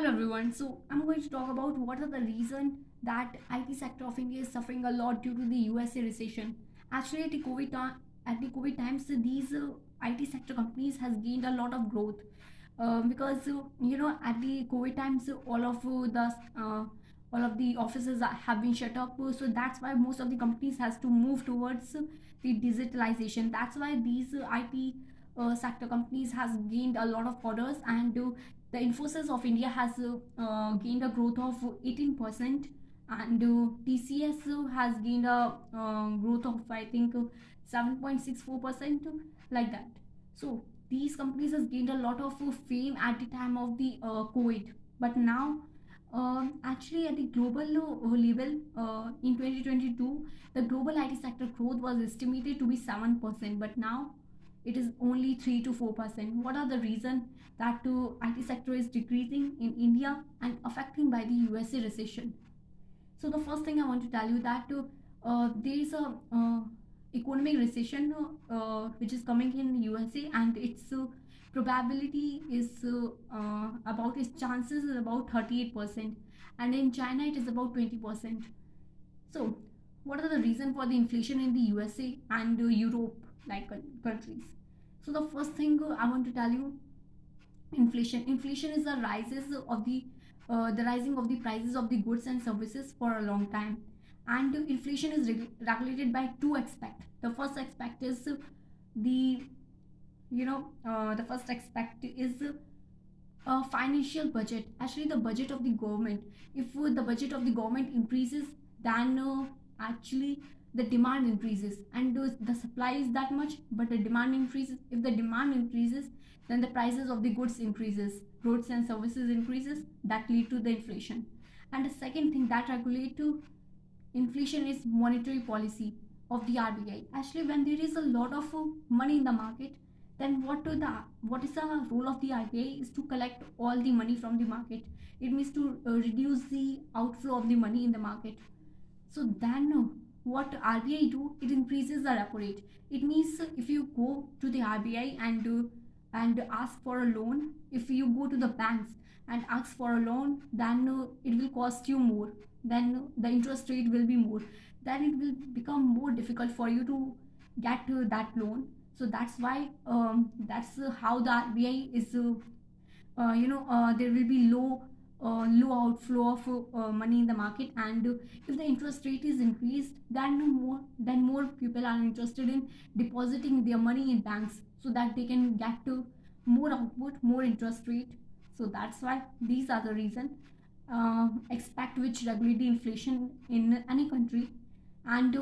Hello everyone. So I'm going to talk about what are the reason that IT sector of India is suffering a lot due to the USA recession. Actually, at the COVID times, these IT sector companies has gained a lot of growth because at the COVID times, all of the offices have been shut up. So that's why most of the companies has to move towards the digitalization. That's why these IT sector companies has gained a lot of orders, and the Infosys of India has gained a growth of 18%, and TCS has gained a growth of I think 7.64%, like that. So these companies has gained a lot of fame at the time of the COVID, but now actually at the global level in 2022 the global IT sector growth was estimated to be 7%, but now it is only 3 to 4%. What are the reasons that IT sector is decreasing in India and affecting by the USA recession? So the first thing I want to tell you that there is a economic recession which is coming in USA, and its probability is about its chances is about 38%, and in China it is about 20%. So what are the reason for the inflation in the USA and Europe like countries? So the first thing I want to tell you, inflation is the rising of the prices of the goods and services for a long time, and inflation is regulated by two aspects. The first aspect is the the first aspect is a financial budget, actually the budget of the government. If the budget of the government increases, then actually the demand increases, and the supply is that much but the demand increases. If the demand increases, then the prices of the goods increases, goods and services increases, that lead to the inflation. And the second thing that regulate to inflation is monetary policy of the RBI. Actually, when there is a lot of money in the market, then what is the role of the RBI is to collect all the money from the market. It means to reduce the outflow of the money in the market. So then what RBI do? It increases the repo rate. It means if you go to the RBI and ask for a loan, if you go to the banks and ask for a loan, then it will cost you more. Then the interest rate will be more. Then it will become more difficult for you to get that loan. So that's why that's how the RBI is there will be low outflow of money in the market, and if the interest rate is increased, then more people are interested in depositing their money in banks so that they can get to more output, more interest rate. So that's why these are the reason expect which regulate the inflation in any country. And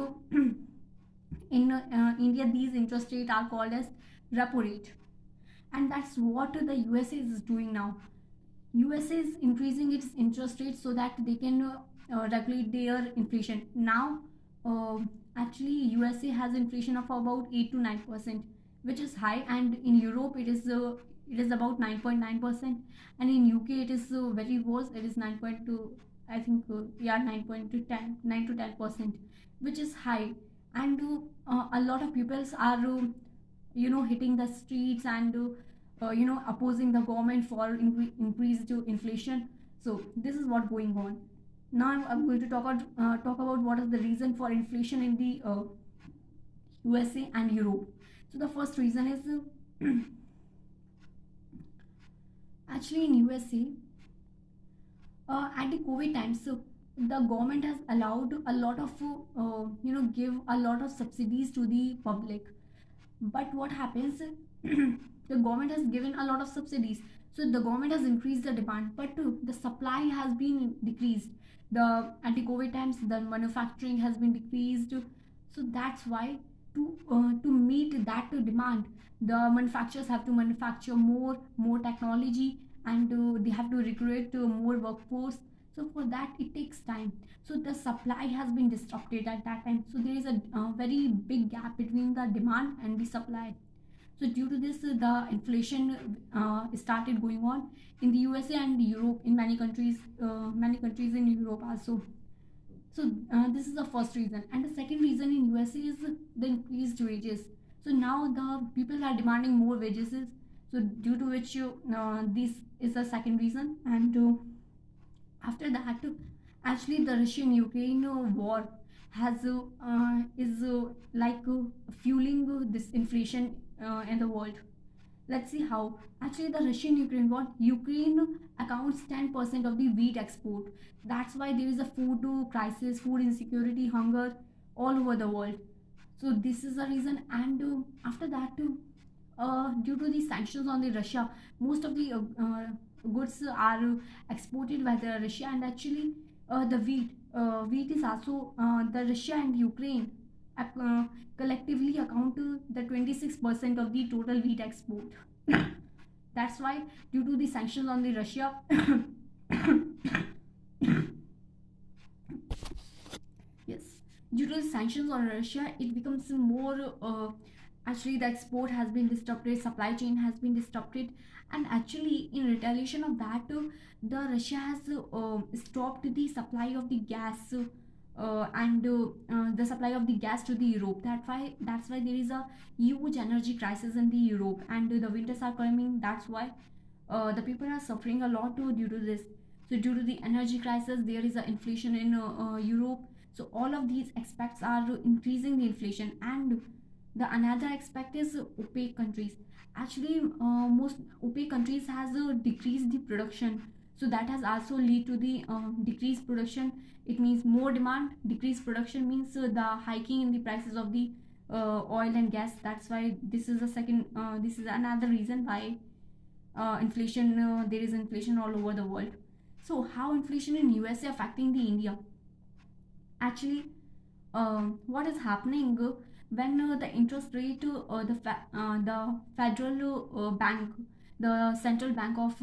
in India these interest rate are called as repo rate, and that's what the USA is doing now. USA is increasing its interest rate so that they can regulate their inflation. Now, actually, USA has inflation of about 8 to 9%, which is high, and in Europe it is about 9.9%, and in UK it is very worse. It is 9.2. I think 9 to 10%, which is high, and a lot of people are hitting the streets and opposing the government for increased inflation. So this is what going on. Now I'm going to talk about what is the reason for inflation in the USA and Europe. So the first reason is actually in USA at the COVID times, so the government has allowed a lot of give a lot of subsidies to the public. But what happens, the government has given a lot of subsidies, so the government has increased the demand, but the supply has been decreased. The anti COVID times the manufacturing has been decreased. So that's why to meet that demand, the manufacturers have to manufacture more technology, and they have to recruit more workforce. So for that it takes time, so the supply has been disrupted at that time. So there is a very big gap between the demand and the supply. So due to this, the inflation started going on in the USA and Europe, in many countries in Europe also. So this is the first reason, and the second reason in USA is the increased wages. So now the people are demanding more wages, So due to which this is the second reason. And after that, actually the Russian Ukraine war has is like fueling this inflation in the world. Let's see how. Actually, the Russian Ukraine war, Ukraine accounts 10% of the wheat export. That's why there is a food crisis, food insecurity, hunger all over the world. So this is the reason. And after that, due to the sanctions on the Russia, most of the goods are exported by the Russia. And actually, the wheat is also the Russia and Ukraine uh, collectively account to the 26% of the total wheat export. That's why, due to the sanctions on the Russia, yes, due to the sanctions on Russia, it becomes more. Actually, the export has been disrupted, supply chain has been disrupted, and actually, in retaliation of that, the Russia has stopped the supply of the gas. And the supply of the gas to the Europe. That's why there is a huge energy crisis in the Europe, and the winters are coming. That's why the people are suffering a lot too due to this. So due to the energy crisis, there is a inflation in Europe. So all of these aspects are increasing the inflation. And the another aspect is OPEC countries. Actually, most OPEC countries has decreased the production. So that has also lead to the decreased production. It means more demand. Decreased production means the hiking in the prices of the oil and gas. That's why this is the second. This is another reason why inflation. There is inflation all over the world. So how inflation in USA affecting the India? Actually, what is happening when the interest rate, the federal bank, the central bank of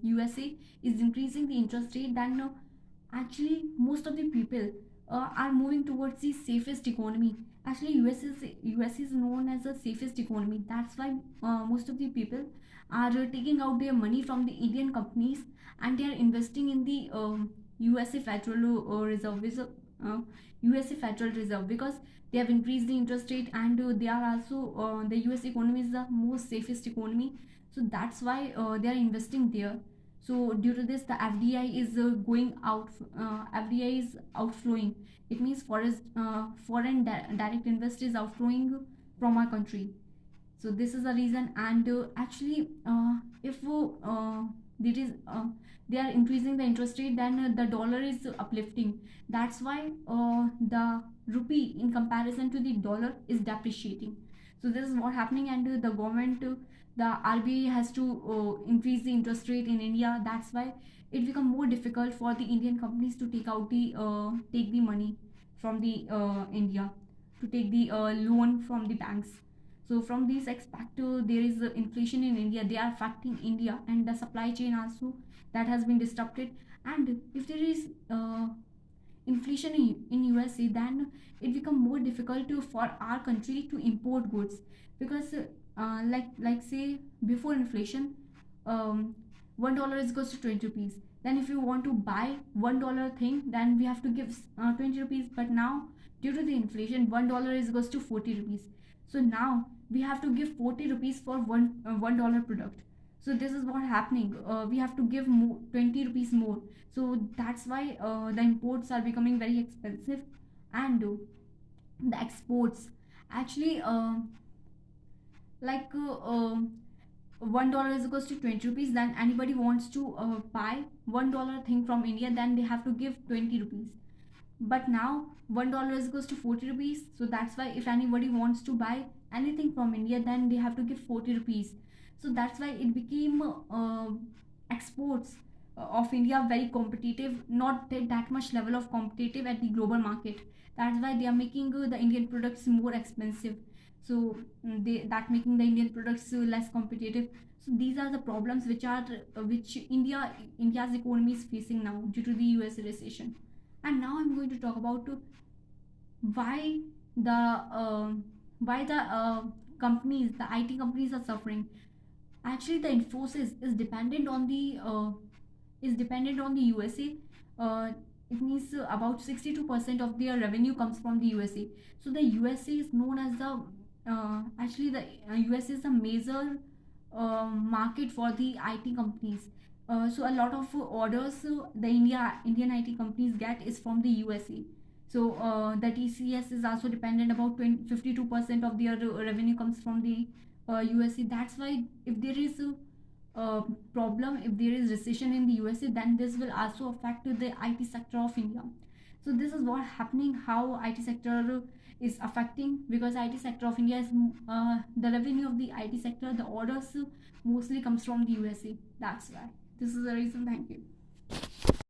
USA is increasing the interest rate, then actually most of the people are moving towards the safest economy. Actually, US is known as the safest economy. That's why most of the people are taking out their money from the Indian companies, and they are investing in the USA Federal Reserve. USA Federal Reserve, because they have increased the interest rate, and they are also the US economy is the most safest economy. So that's why they are investing there. So due to this, the FDI is going out. FDI is outflowing. It means foreign direct investors is outflowing from our country. So this is the reason. And actually, if there is they are increasing the interest rate, then the dollar is uplifting. That's why the rupee in comparison to the dollar is depreciating. So this is what happening. And the government, the RBI has to increase the interest rate in India. That's why it become more difficult for the Indian companies to take the money from the India, to take the loan from the banks. So from these aspect, there is inflation in India. They are affecting India, and the supply chain also that has been disrupted. And if there is inflation in USA, then it become more difficult for our country to import goods. Because like say, before inflation, $1 is goes to 20 rupees. Then if you want to buy $1 thing, then we have to give 20 rupees. But now, due to the inflation, $1 is goes to 40 rupees. So now we have to give 40 rupees for $1 product. So this is what happening. We have to give 20 rupees more. So that's why the imports are becoming very expensive. And the exports, actually, like $1 is equals to 20 rupees. Then anybody wants to buy $1 thing from India, then they have to give 20 rupees. But now $1 is equals to 40 rupees. So that's why if anybody wants to buy anything from India, then they have to give 40 rupees. So that's why it became exports of India very competitive, not that much level of competitive at the global market. That's why they are making the Indian products more expensive. So that making the Indian products less competitive. So these are the problems which India's economy is facing now due to the US recession. And now I'm going to talk about why the why the companies, the IT companies are suffering. Actually, the Infosys is dependent on the USA. It means about 62% of their revenue comes from the USA. So the USA is known as the actually the USA is a major market for the IT companies. So a lot of orders the Indian IT companies get is from the USA. So the TCS is also dependent about 52% of their revenue comes from the USA. That's why if there is problem, if there is recession in the USA, then this will also affect the IT sector of India. So this is what happening, how IT sector is affecting, because IT sector of India is the revenue of the IT sector, the orders mostly comes from the USA. That's why this is the reason. Thank you.